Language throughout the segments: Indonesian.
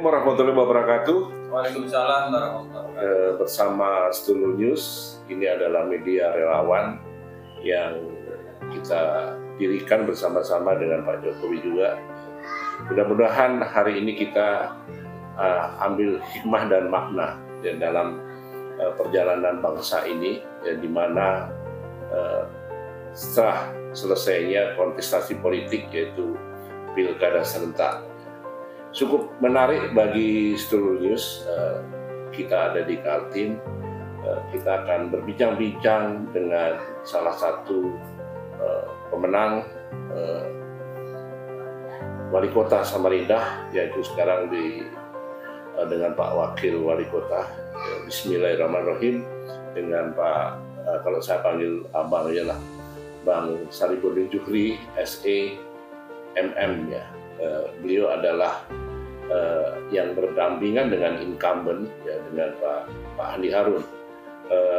warahmatullahi wabarakatuh. Waalaikumsalam warahmatullahi wabarakatuh. Bersama Stulu News, ini adalah media relawan yang kita dirikan bersama-sama dengan Pak Jokowi juga. Mudah-mudahan hari ini kita ambil hikmah dan makna dalam perjalanan bangsa ini, di mana setelah selesainya kontestasi politik yaitu pilkada serentak, cukup menarik bagi Stulu News. Kita ada di Kaltim, kita akan berbincang-bincang dengan salah satu pemenang Wali Kota Samarinda, yaitu sekarang dengan Pak Wakil Wali Kota. Bismillahirrahmanirrahim, dengan Pak, kalau saya panggil Abang ya lah, Bang Saripudin Juhri, SE, MM ya. Beliau adalah yang berdampingan dengan incumbent ya, dengan Pak Andi Harun.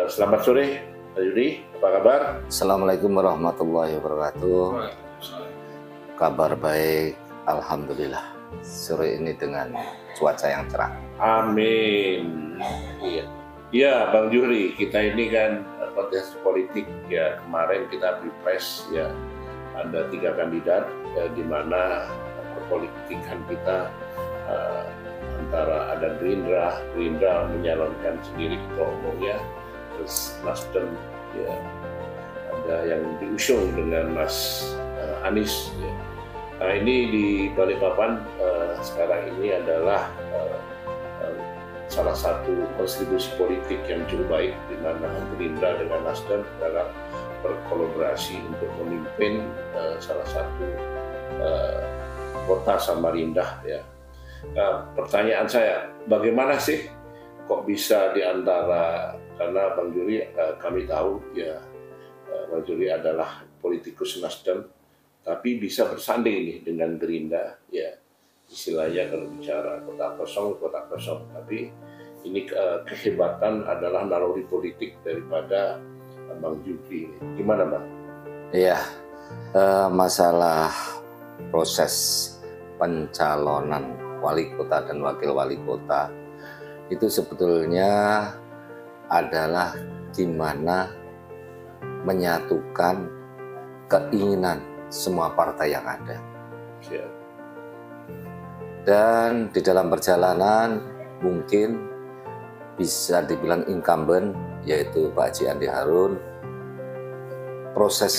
Selamat sore, Pak Yudi, apa kabar? Assalamualaikum warahmatullahi wabarakatuh. Kabar baik, alhamdulillah. Sore ini dengan cuaca yang cerah. Amin. Iya, iya Bang Juhri, kita ini kan kontestasi politik ya, kemarin kita pilpres ya, ada 3 kandidat di mana perpolitikan kita antara ada Gerindra menyalonkan sendiri ketua umumnya, terus Nasdem ya, ada yang diusung dengan Mas Anies ya. Nah, ini di Balikpapan sekarang ini adalah salah satu kontribusi politik yang cukup baik, di mana Gerindra dengan Nasdem dalam berkolaborasi untuk memimpin salah satu kota Samarinda ya. Pertanyaan saya, bagaimana sih kok bisa di antara, karena Bang Juri kami tahu ya, Bang Juri adalah politikus Nasdem, tapi bisa bersanding nih dengan Gerindra ya, istilahnya kalau bicara kota kosong, tapi ini kehebatan adalah naluri politik daripada Bang Juri. Gimana Bang? Iya, masalah proses pencalonan wali kota dan wakil wali kota itu sebetulnya adalah gimana menyatukan keinginan semua partai yang ada. Ya. Dan di dalam perjalanan mungkin bisa dibilang incumbent, yaitu Pak Haji Andi Harun, proses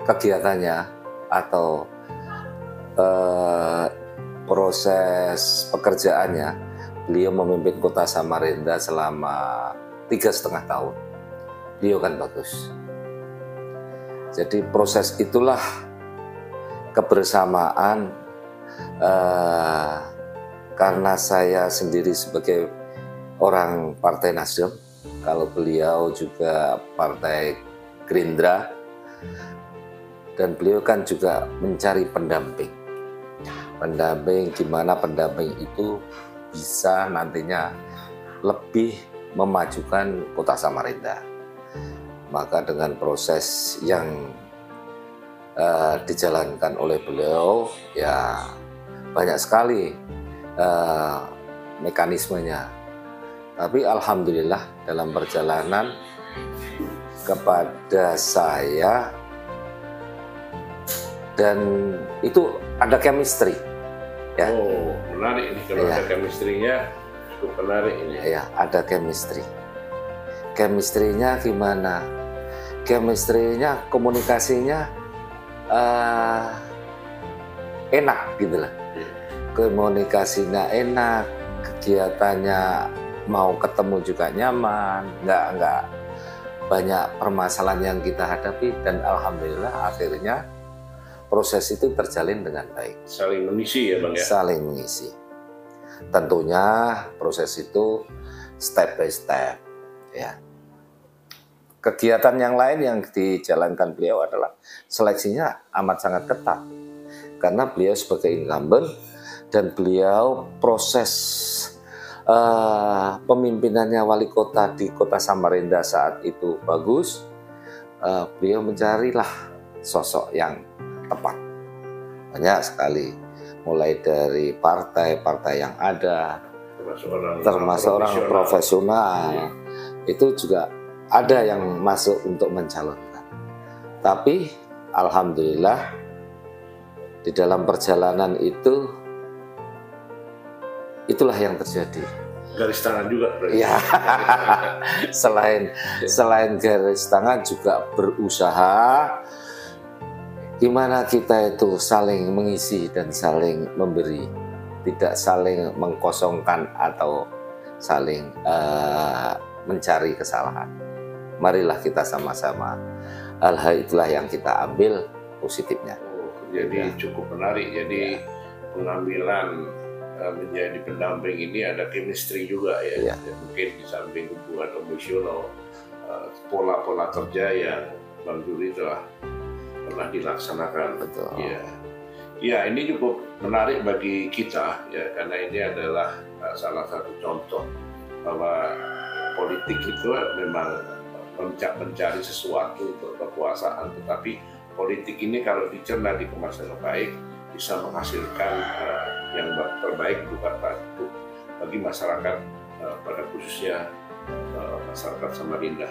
kegiatannya atau proses pekerjaannya, beliau memimpin kota Samarinda selama 3,5 tahun. Beliau kan bagus. Jadi proses itulah kebersamaan, karena saya sendiri sebagai orang Partai Nasdem, kalau beliau juga Partai Gerindra, dan beliau kan juga mencari pendamping gimana pendamping itu bisa nantinya lebih memajukan kota Samarinda. Maka dengan proses yang dijalankan oleh beliau ya, banyak sekali mekanismenya, tapi alhamdulillah dalam perjalanan kepada saya, dan itu ada chemistry ya. Oh, menarik ini kalau ya. Ada chemistry-nya, cukup menarik ini. Ya, ada chemistry. Chemistry-nya gimana? Chemistry-nya, komunikasinya enak gitu lah. Komunikasinya enak, kegiatannya mau ketemu juga nyaman, nggak banyak permasalahan yang kita hadapi, dan alhamdulillah akhirnya proses itu terjalin dengan baik. Saling mengisi ya Bang ya? Saling mengisi. Tentunya proses itu step by step ya. Kegiatan yang lain yang dijalankan beliau adalah seleksinya amat sangat ketat, karena beliau sebagai incumbent dan beliau proses pemimpinannya wali kota di kota Samarinda saat itu bagus. Beliau mencarilah sosok yang tepat. banyak sekali, mulai dari partai-partai yang ada, termasuk orang profesional, itu juga ada yang masuk untuk mencalonkan. Tapi alhamdulillah di dalam perjalanan itulah yang terjadi. Garis tangan juga berarti. Ya, selain garis tangan juga berusaha gimana kita itu saling mengisi dan saling memberi, tidak saling mengkosongkan atau saling mencari kesalahan. Marilah kita sama-sama, hal-hal itulah yang kita ambil positifnya. Jadi cukup menarik. Jadi pengambilan menjadi pendamping ini ada chemistry juga ya. Mungkin di samping hubungan emosional, pola-pola kerja yang Bang Juri telah pernah dilaksanakan. Betul. Ya, ini cukup menarik bagi kita ya, karena ini adalah salah satu contoh bahwa politik itu memang mencari sesuatu untuk kekuasaan, tetapi politik ini kalau dicerna dikemas dengan baik bisa menghasilkan yang terbaik bagi masyarakat, pada khususnya masyarakat Samarinda.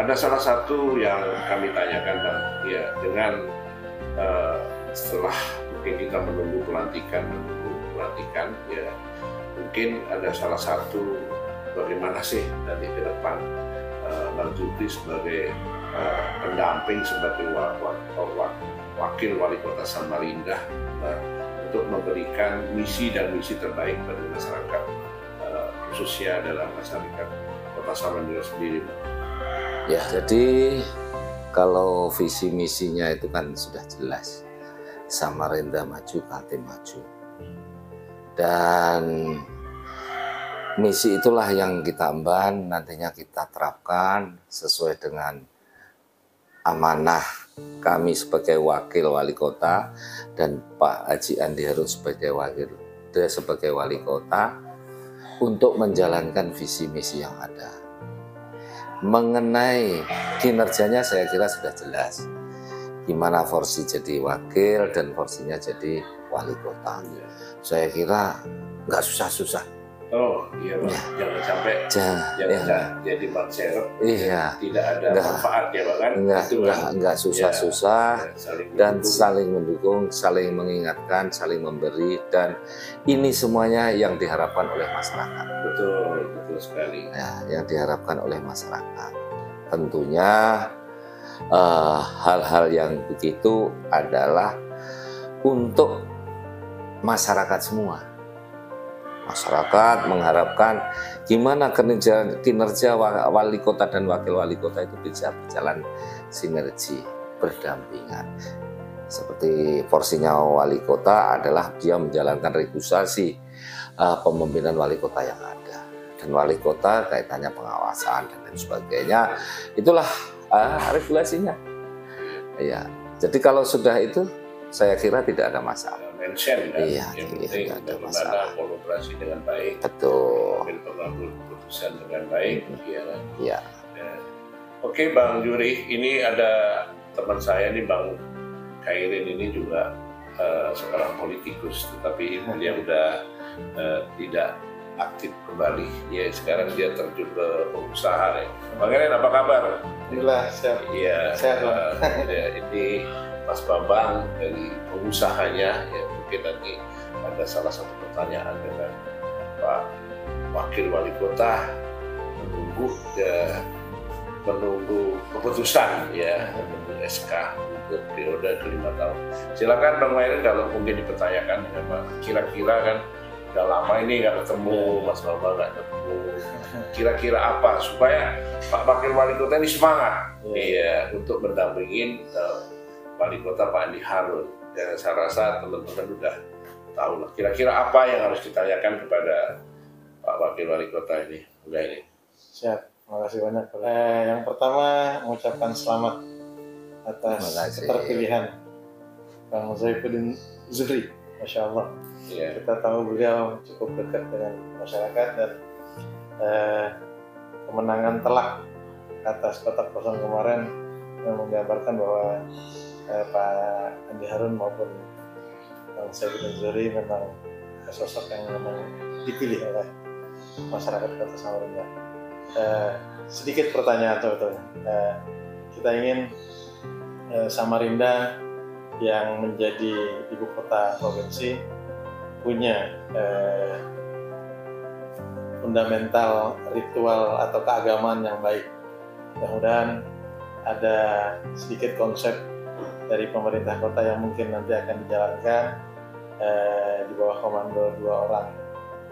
Ada salah satu yang kami tanyakan, Bang, ya, dengan setelah mungkin kita menunggu pelantikan, ya, mungkin ada salah satu bagaimana sih nanti ke depan Bang Zulkifli sebagai pendamping, sebagai wakil wali kota Samarinda untuk memberikan misi dan misi terbaik bagi masyarakat, khususnya dalam masyarakat kota Samarinda sendiri. Ya, jadi kalau visi misinya itu kan sudah jelas, Samarinda maju, Kaltim maju, dan misi itulah yang kita emban, nantinya kita terapkan sesuai dengan amanah kami sebagai wakil wali kota dan Pak Haji Andi Harun sebagai wali kota untuk menjalankan visi misi yang ada. Mengenai kinerjanya saya kira sudah jelas, gimana porsi jadi wakil dan porsinya jadi wali kota. Saya kira nggak susah-susah. Oh iya, Bang. Jangan sampai jadi Bang Serep. Iya. Tidak ada manfaat ya, Bang, kan? Enggak susah-susah, dan saling mendukung, saling mengingatkan, saling memberi, dan ini semuanya yang diharapkan oleh masyarakat. Betul sekali. Ya, yang diharapkan oleh masyarakat. Tentunya hal-hal yang begitu adalah untuk masyarakat semua. Masyarakat mengharapkan gimana kinerja wali kota dan wakil wali kota itu bisa berjalan sinergi, berdampingan. Seperti porsinya wali kota adalah dia menjalankan regulasi pemimpinan wali kota yang ada. Dan wali kota kaitannya pengawasan dan lain sebagainya. Itulah regulasinya. Ya, jadi kalau sudah itu saya kira tidak ada masalah. Mention kan, yang penting bagaimana kolaborasi dengan baik, mengambil keputusan dengan baik. Ya. Oke, Bang Juri, ini ada teman saya nih, Bang Khairin, ini juga seorang politikus, tetapi dia udah tidak aktif kembali. Ya, sekarang dia terjun ke pengusaha. Bang Khairin, apa kabar? Alhamdulillah, sehat. Iya. Ini Mas Bambang dari pengusahanya, ya, mungkin nanti ada salah satu pertanyaan dengan Pak Wakil Wali Kota menunggu keputusan, ya, menunggu SK untuk periode ke-5 tahun. Silakan Bang Khairin kalau mungkin dipertanyakan dengan Pak, kira-kira kan udah lama ini nggak ketemu, Mas Bambang nggak ketemu, kira-kira apa supaya Pak Wakil Wali Kota ini semangat untuk mendampingin Wali Kota Pak Andi Harun. Dan saya rasa teman-teman udah tahu lah kira-kira apa yang harus ditanyakan kepada Pak Wakil Wali Kota ini. Udah ini. Siap, terima kasih banyak. Yang pertama mengucapkan selamat atas keterpilihan Bang Saifuddin Zuhri, Masya Allah. Kita tahu beliau cukup dekat dengan masyarakat, dan kemenangan telak atas Kotak Kosong kemarin yang menggambarkan bahwa Pak Andi Harun maupun Bang Saifuddin Zuhri memang sosok yang memang dipilih oleh masyarakat Kota Samarinda. Sedikit pertanyaan sebetulnya. Kita ingin Samarinda yang menjadi ibu kota provinsi punya fundamental ritual atau keagamaan yang baik. Mudah-mudahan ada sedikit konsep dari pemerintah kota yang mungkin nanti akan dijalankan di bawah komando 2 orang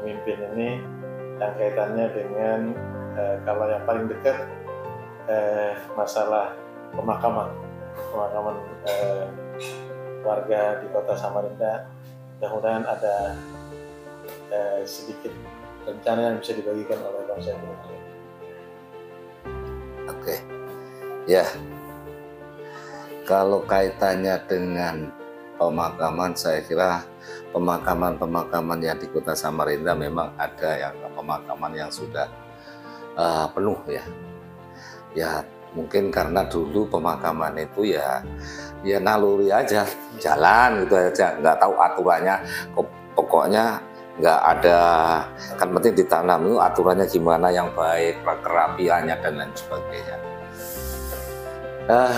pemimpin ini, yang kaitannya dengan kalau yang paling dekat masalah pemakaman warga di Kota Samarinda. Mudah-mudahan ada sedikit rencana yang bisa dibagikan oleh Bang Saifuddin. Oke, ya. Kalau kaitannya dengan pemakaman, saya kira pemakaman yang di Kota Samarinda memang ada yang pemakaman yang sudah penuh ya. Ya mungkin karena dulu pemakaman itu ya naluri aja, jalan gitu aja, nggak tahu aturannya. Pokoknya nggak ada, kan penting ditanam itu aturannya gimana yang baik, kerapiannya dan lain sebagainya.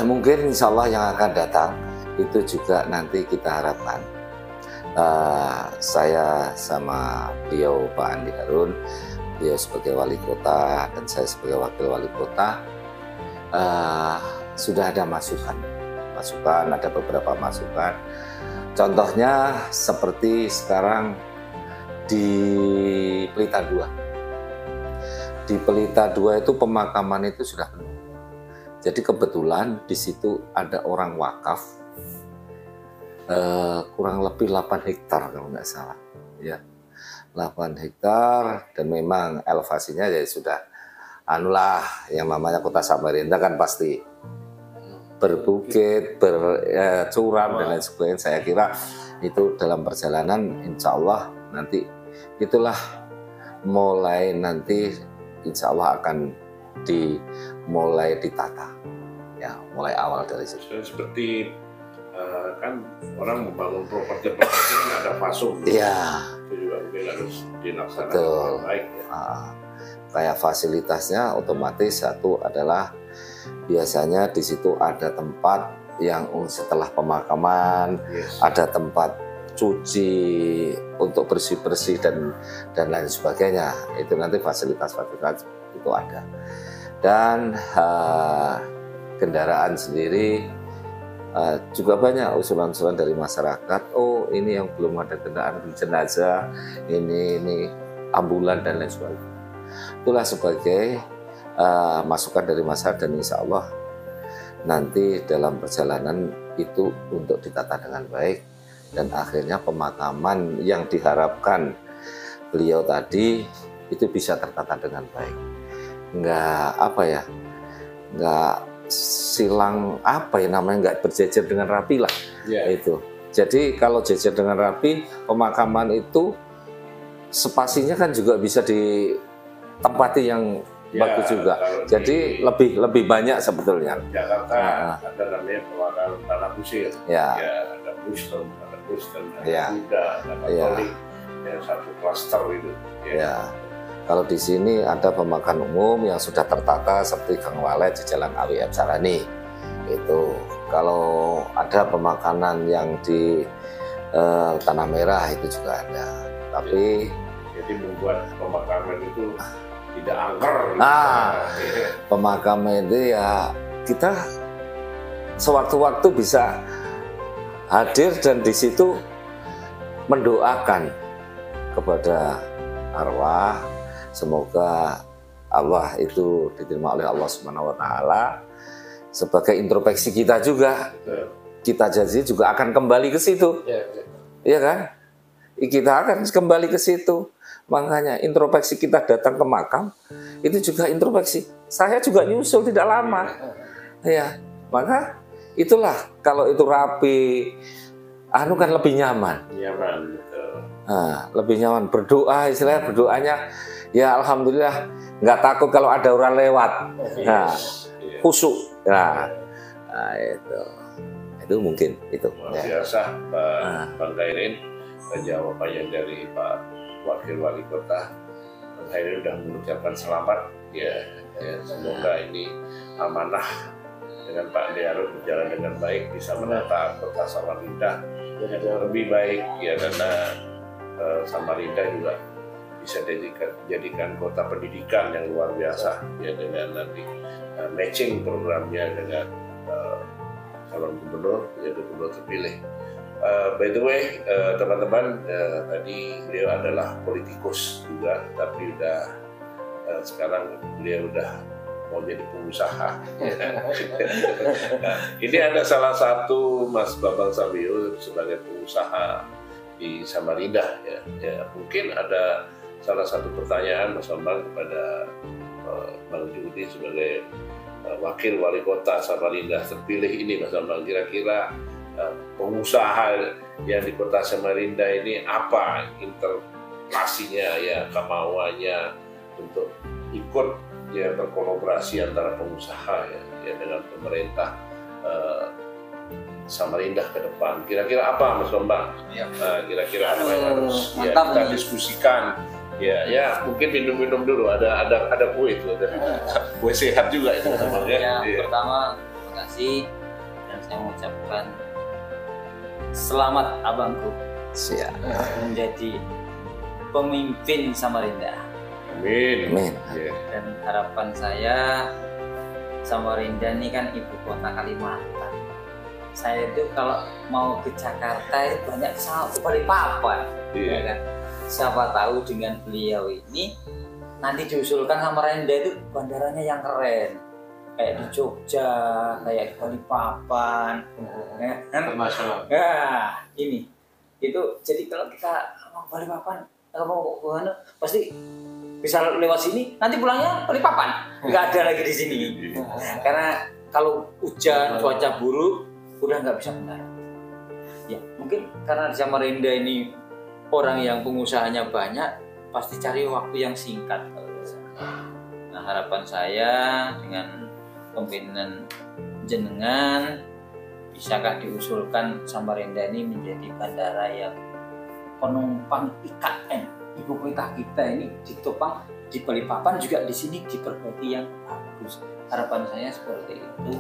Mungkin insya Allah yang akan datang itu juga nanti kita harapkan saya sama beliau Pak Andi Harun, beliau sebagai wali kota dan saya sebagai wakil wali kota, sudah ada masukan, ada beberapa masukan. Contohnya seperti sekarang di Pelita 2. Di Pelita 2 itu pemakaman itu sudah penuh. Jadi kebetulan di situ ada orang wakaf kurang lebih 8 hektar kalau nggak salah, ya 8 hektar, dan memang elevasinya ya sudah anulah yang namanya Kota Samarinda kan pasti berbukit, bercuram dan lain sebagainya. Saya kira itu dalam perjalanan insya Allah nanti itulah mulai nanti insya Allah akan dimulai ditata ya, mulai awal dari situ. Seperti kan orang membangun properti kan ada fasum, ya itu juga mungkin harus dilaksanakan betul. Baik ya. Kayak fasilitasnya otomatis satu adalah biasanya di situ ada tempat yang setelah pemakaman, ada tempat cuci untuk bersih-bersih dan lain sebagainya. Itu nanti fasilitas itu ada. Dan kendaraan sendiri juga banyak usulan-usulan dari masyarakat. Oh, ini yang belum ada kendaraan jenazah, ini ambulan dan lain sebagainya. Itulah sebagai masukan dari masyarakat, dan insya Allah nanti dalam perjalanan itu untuk ditata dengan baik dan akhirnya pemakaman yang diharapkan beliau tadi itu bisa tertata dengan baik. Nggak silang nggak berjejer dengan rapi lah. Itu. Jadi kalau jejer dengan rapi, pemakaman itu spasinya kan juga bisa ditempati yang bagus juga. Jadi lebih banyak sebetulnya. Jakarta ada namanya pemakaman tanah kusir. Ya, ada Kristen, ada Buddha, ada Katolik, satu klaster itu. Ya. Kalau di sini ada pemakaman umum yang sudah tertata seperti Gang Walet di Jalan AWF Sarani. Itu. Kalau ada pemakaman yang di Tanah Merah itu juga ada. Tapi jadi membuat pemakaman itu tidak angker. Pemakaman itu ya kita sewaktu-waktu bisa hadir dan di situ mendoakan kepada arwah. Semoga Allah itu diterima oleh Allah Subhanahu wa Ta'ala. Sebagai introspeksi kita juga, kita janji juga akan kembali ke situ, ya kan? Kita akan kembali ke situ. Makanya introspeksi kita datang ke makam itu juga introspeksi. Saya juga nyusul tidak lama, ya. Maka itulah kalau itu rapi, kan lebih nyaman. Lebih nyaman berdoa, istilahnya berdoanya. Ya alhamdulillah nggak takut kalau ada orang lewat, khusyuk. Itu itu mungkin itu. Luar biasa Bang Khairin, jawabannya dari Pak Wakil Wali Kota. Bang Khairin sudah mengucapkan selamat ya, semoga ini amanah dengan Pak Jarod berjalan dengan baik, bisa menata kota Samarinda yang lebih baik ya, karena Samarinda juga bisa jadikan kota pendidikan yang luar biasa ya, dengan nanti matching programnya dengan calon gubernur ya, gubernur terpilih. By the way, teman-teman, tadi beliau adalah politikus juga, tapi sekarang beliau udah mau jadi pengusaha. Nah, ini ada salah satu Mas Bambang Samio sebagai pengusaha di Samarinda ya. Mungkin ada salah satu pertanyaan Mas Bambang kepada Bang Judi sebagai Wakil Wali Kota Samarinda terpilih ini, Mas Bambang, kira-kira pengusaha yang di Kota Samarinda ini apa interpelasinya ya, kemauannya untuk ikut ya berkolaborasi antara pengusaha ya dengan pemerintah Samarinda ke depan. Kira-kira apa Mas Bambang? Ya. Kira-kira apa yang harus ya, kita diskusikan? Ya mungkin minum-minum dulu. Ada kue itu, ada kue sehat juga itu. Ya. Pertama, terima kasih dan saya mengucapkan selamat abangku menjadi pemimpin Samarinda. Amin. Dan harapan saya, Samarinda ini kan ibu kota Kalimantan. Saya itu kalau mau ke Jakarta itu banyak ke Balikpapan, ya kan? Siapa tahu dengan beliau ini nanti diusulkan Samarinda itu bandaranya yang keren, kayak di Jogja, kayak di Balikpapan, internasional. Ya, ini itu jadi kalau kita mau Balikpapan, kalau mau ke mana pasti bisa lewat sini, nanti pulangnya Balikpapan, nggak ada lagi di sini. Karena kalau hujan, cuaca buruk, udah nggak bisa mendarat. Ya mungkin karena di Samarinda ini orang yang pengusahanya banyak, pasti cari waktu yang singkat. Nah, harapan saya dengan pemimpinan jenengan, bisakah diusulkan Samarinda ini menjadi bandara yang penumpang IKN, ibu kota kita ini ditopang di Balikpapan, juga di sini diperbaiki yang bagus. Harapan saya seperti itu.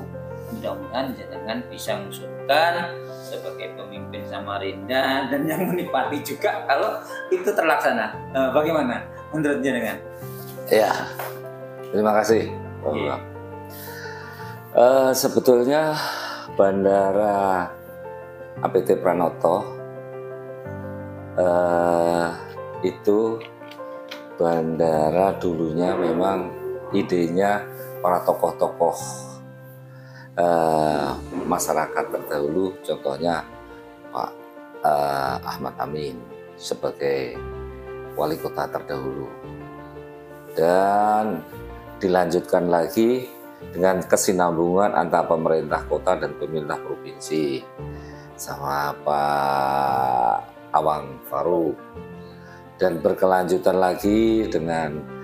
Mudah-mudahan jenengan bisa mengusulkan sebagai pemimpin Samarinda dan yang menikmati juga kalau itu terlaksana. Bagaimana menurut jenengan? Ya, terima kasih. Sebetulnya Bandara APT Pranoto itu bandara dulunya memang idenya para tokoh-tokoh masyarakat terdahulu, contohnya Pak Ahmad Amin sebagai wali kota terdahulu, dan dilanjutkan lagi dengan kesinambungan antara pemerintah kota dan pemerintah provinsi sama Pak Awang Faruk, dan berkelanjutan lagi dengan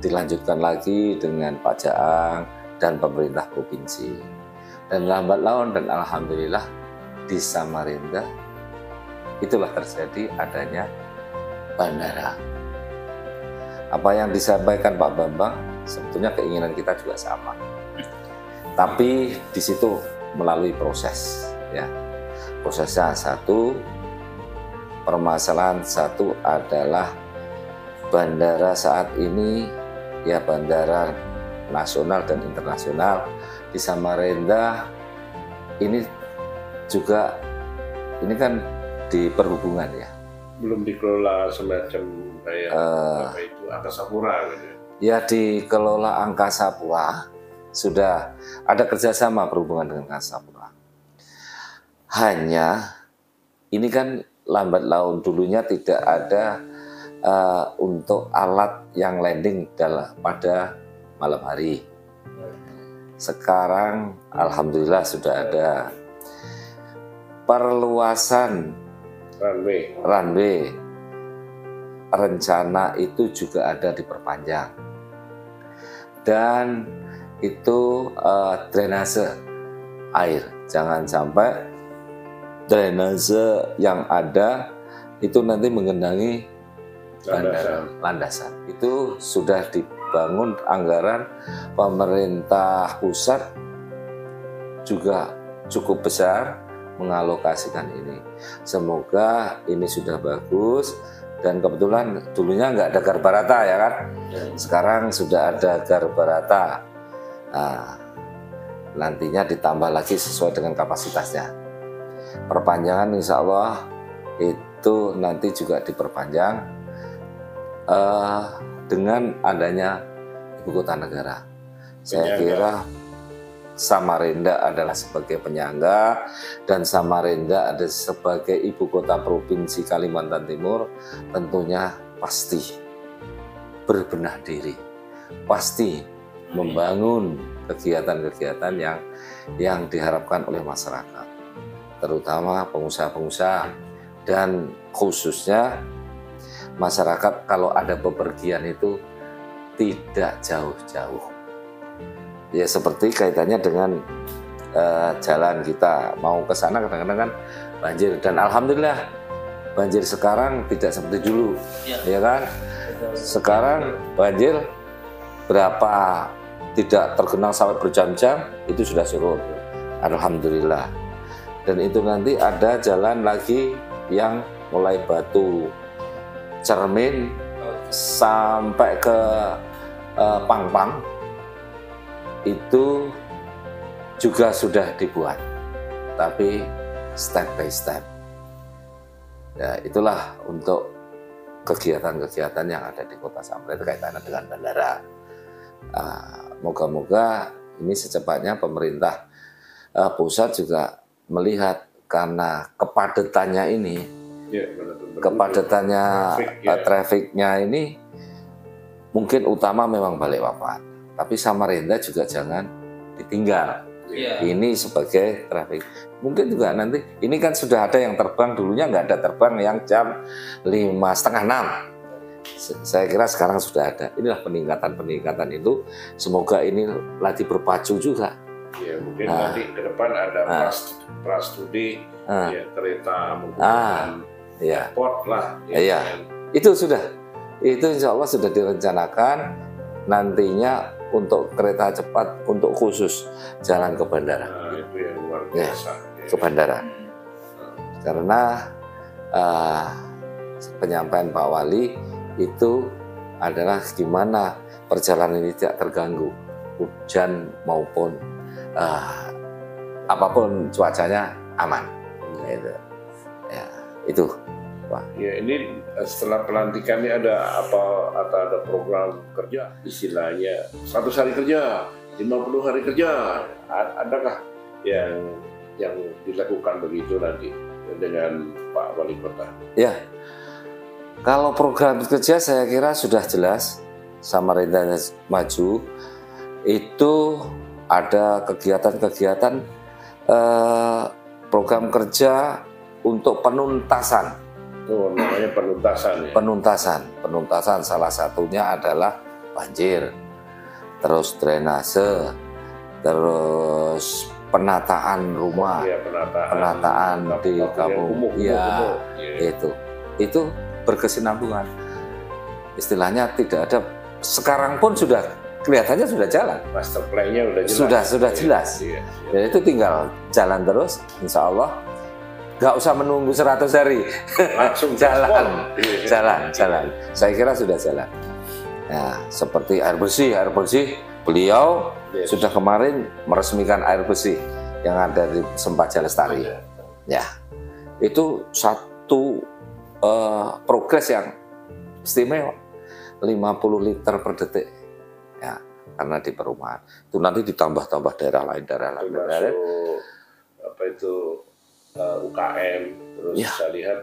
dilanjutkan lagi dengan Pak Jaang dan pemerintah provinsi. Dan lambat laun dan alhamdulillah di Samarinda itulah terjadi adanya bandara. Apa yang disampaikan Pak Bambang sebetulnya keinginan kita juga sama. Tapi di situ melalui proses ya. Prosesnya satu, permasalahan satu adalah bandara saat ini ya, bandara nasional dan internasional di Samarinda ini juga, ini kan di perhubungan ya, belum dikelola semacam kayak apa itu Angkasa Pura gitu ya, dikelola Angkasa Pura, sudah ada kerjasama berhubungan dengan Angkasa Pura. Hanya ini kan lambat laun, dulunya tidak ada untuk alat yang landing pada malam hari. Sekarang alhamdulillah sudah ada perluasan runway. Rencana itu juga ada diperpanjang. Dan itu drainase air. Jangan sampai drainase yang ada itu nanti mengendangi landasan. Itu sudah dibangun anggaran pemerintah pusat juga cukup besar mengalokasikan ini. Semoga ini sudah bagus dan kebetulan dulunya nggak ada garbarata ya kan. Sekarang sudah ada garbarata. Nah, nantinya ditambah lagi sesuai dengan kapasitasnya. Perpanjangan insya Allah itu nanti juga diperpanjang dengan adanya ibu kota negara. Saya kira Samarinda adalah sebagai penyangga dan Samarinda ada sebagai ibu kota provinsi Kalimantan Timur, tentunya pasti berbenah diri, pasti membangun kegiatan-kegiatan yang diharapkan oleh masyarakat, terutama pengusaha-pengusaha dan khususnya masyarakat kalau ada bepergian itu tidak jauh-jauh. Ya seperti kaitannya dengan jalan kita mau ke sana kadang-kadang kan banjir dan alhamdulillah banjir sekarang tidak seperti dulu, ya kan? Sekarang banjir berapa tidak terkenal sampai berjam-jam itu sudah surut, alhamdulillah. Dan itu nanti ada jalan lagi yang mulai Batu Cermin sampai ke Pangpang itu juga sudah dibuat, tapi step by step. Ya, itulah untuk kegiatan-kegiatan yang ada di Kota Samarinda kaitannya dengan bandara. Moga-moga ini secepatnya pemerintah pusat juga melihat karena kepadatannya ini, trafiknya ini mungkin utama memang Balikpapan. Tapi Samarinda juga jangan ditinggal. Ini sebagai trafik. Mungkin juga nanti, ini kan sudah ada yang terbang, dulunya nggak ada terbang yang jam 5:30, 6. Saya kira sekarang sudah ada. Inilah peningkatan itu. Semoga ini lagi berpacu juga. Ya, mungkin nanti ke depan ada prastudi, ya, kereta menggunakan airport lah. Ya. Itu sudah. Itu insya Allah sudah direncanakan nantinya untuk kereta cepat untuk khusus jalan ke bandara. Itu yang luar biasa. Ke bandara. Karena penyampaian Pak Wali itu adalah gimana perjalanan ini tidak terganggu hujan maupun apapun cuacanya aman. Gitu. Ya, itu. Ya, ini setelah pelantikannya ada apa? Ada program kerja, istilahnya 100 hari kerja, 50 hari kerja. Adakah yang dilakukan begitu nanti dengan Pak Wali Kota? Ya, kalau program kerja saya kira sudah jelas. Samarinda Maju itu ada kegiatan-kegiatan program kerja untuk penuntasan. Oh, namanya penuntasan ya? Penuntasan salah satunya adalah banjir, terus drainase, terus penataan rumah, penataan di kampung, itu berkesinambungan. Istilahnya tidak ada, sekarang pun sudah kelihatannya sudah jalan. Master plan-nya sudah jelas. Sudah jelas. Dan itu tinggal jalan terus, insya Allah. Nggak usah menunggu 100 hari, langsung jalan. Saya kira sudah jalan. Ya, seperti air bersih, beliau sudah kemarin meresmikan air bersih yang ada di Sempaja Lestari. Ya, itu satu progres yang istimewa, 50 liter per detik. Ya, karena di perumahan itu nanti ditambah daerah lain. Apa itu? UKM, terus saya lihat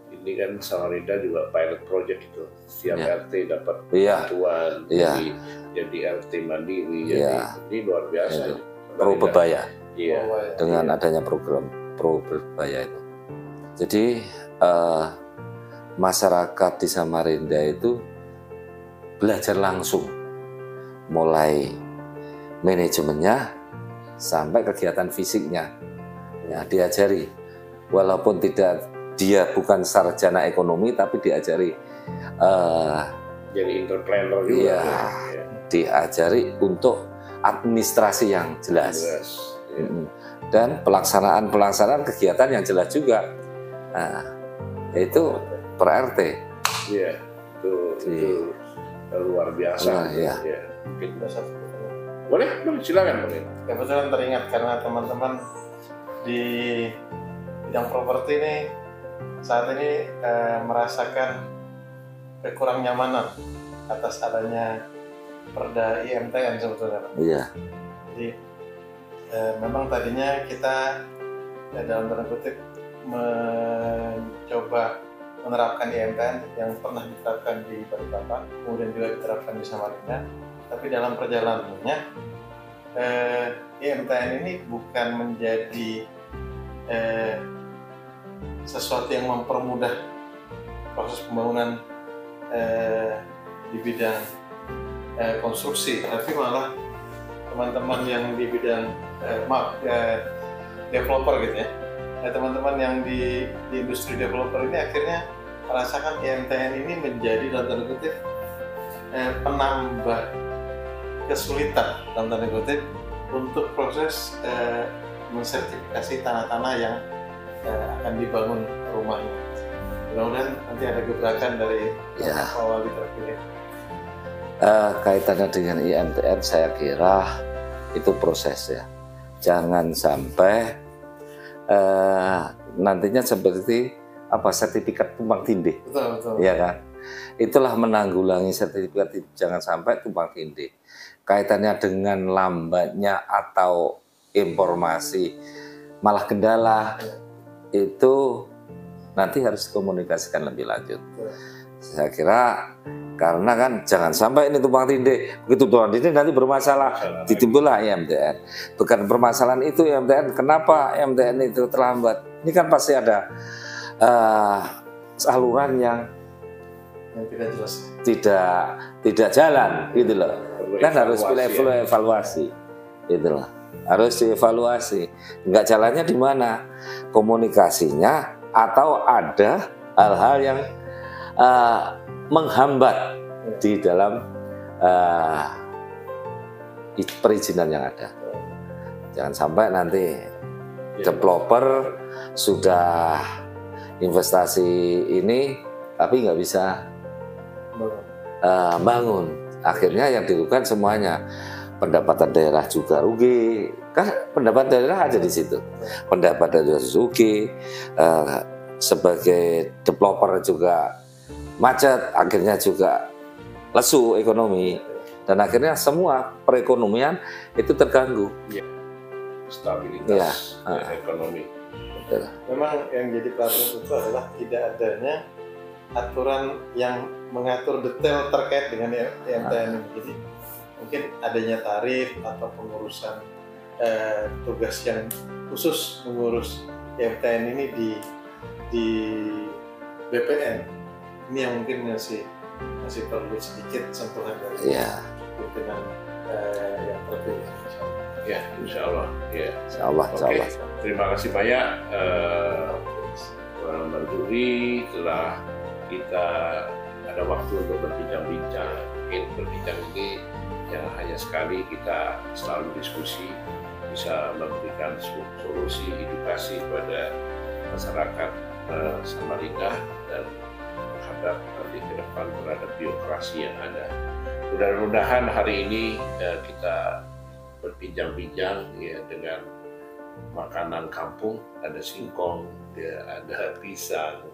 ini kan Samarinda juga pilot project itu, setiap RT dapat bantuan, jadi RT mandiri, jadi ini luar biasa. Pro Bebaya, dengan adanya program Pro Bebaya itu. Jadi masyarakat di Samarinda itu belajar langsung, mulai manajemennya, sampai kegiatan fisiknya ya diajari, walaupun dia bukan sarjana ekonomi tapi diajari jadi entrepreneur juga ya, diajari untuk administrasi yang jelas. Dan pelaksanaan kegiatan yang jelas juga. Nah, itu per RT. Iya, itu luar biasa. Ya. Mungkin boleh silakan boleh. Kebetulan teringat karena teman-teman di bidang properti ini saat ini merasakan kurang nyamanan atas adanya perda IMTN sebetulnya. Iya. Jadi memang tadinya kita dalam tanda kutip mencoba menerapkan IMTN yang pernah diterapkan di Balikpapan, kemudian juga diterapkan di Samarinda. Tapi dalam perjalanannya IMTN ini bukan menjadi sesuatu yang mempermudah proses pembangunan di bidang konstruksi, tapi malah teman-teman yang di bidang developer gitu ya, teman-teman yang di industri developer ini akhirnya merasakan IMTN ini menjadi dalam tanda kutip penambah kesulitan dalam tanda kutip untuk proses mensertifikasi tanah-tanah yang akan dibangun rumahnya. Mudah-mudahan nanti ada gebrakan dari Pak Wali terpilih. Kaitannya dengan IMTN saya kira itu proses ya. Jangan sampai nantinya seperti sertifikat tumpang tindih. Betul. Ya kan? Itulah menanggulangi sertifikat, jangan sampai tumpang tindih. Kaitannya dengan lambatnya atau informasi malah kendala itu nanti harus dikomunikasikan lebih lanjut. Saya kira karena kan jangan sampai ini tumpang tindih, begitu tumpang tindih nanti bermasalah, ditimbullah IMTN. Bukan permasalahan itu IMTN, kenapa IMTN itu terlambat? Ini kan pasti ada saluran yang tidak jelas, tidak jalan, gitu loh. Kan harus evaluasi, gitu loh. Harus dievaluasi. Enggak jalannya di mana? Komunikasinya atau ada hal-hal yang menghambat di dalam perizinan yang ada. Jangan sampai nanti developer sudah investasi ini tapi nggak bisa bangun. Akhirnya yang dirugikan semuanya. Pendapatan daerah juga rugi. Kan pendapatan daerah ada di situ. Pendapatan daerah rugi. Sebagai developer juga macet, akhirnya juga lesu ekonomi, dan akhirnya semua perekonomian itu terganggu. Stabilitas ekonomi. Betul. Memang yang jadi problem itu adalah tidak adanya aturan yang mengatur detail terkait dengan IMTN ini. Jadi mungkin adanya tarif atau pengurusan tugas yang khusus mengurus IMTN ini di BPN ini yang mungkin masih perlu sedikit sentuhan dari pimpinan yang terpilih. Ya, insya Allah. Ya. Insya Allah. Terima kasih banyak Bang Juri, telah kita ada waktu untuk berbincang-bincang. Mungkin berbincang ini yang hanya sekali, kita selalu diskusi, bisa memberikan solusi edukasi kepada masyarakat Samarinda dan menghadap nanti ke depan terhadap birokrasi yang ada. Mudah-mudahan hari ini kita berbincang-bincang ya dengan makanan kampung, ada singkong, ya, ada pisang.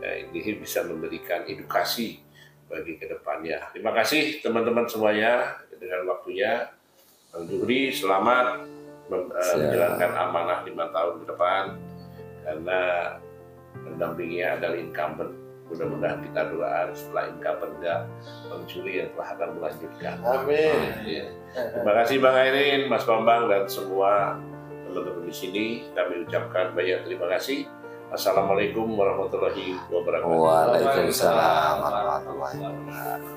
Ini bisa memberikan edukasi bagi kedepannya. Terima kasih teman-teman semuanya dengan waktunya. Bang Juri, selamat menjalankan amanah 5 tahun ke depan, karena pendampingnya adalah incumbent. Mudah-mudahan kita doakan setelah incumbent Bang Juri yang telah akan melanjutkan. Amin. Ya. Terima kasih Bang Airin, Mas Bambang, dan semua teman-teman di sini. Kami ucapkan banyak terima kasih. Assalamualaikum warahmatullahi wabarakatuh. Waalaikumsalam warahmatullahi wabarakatuh.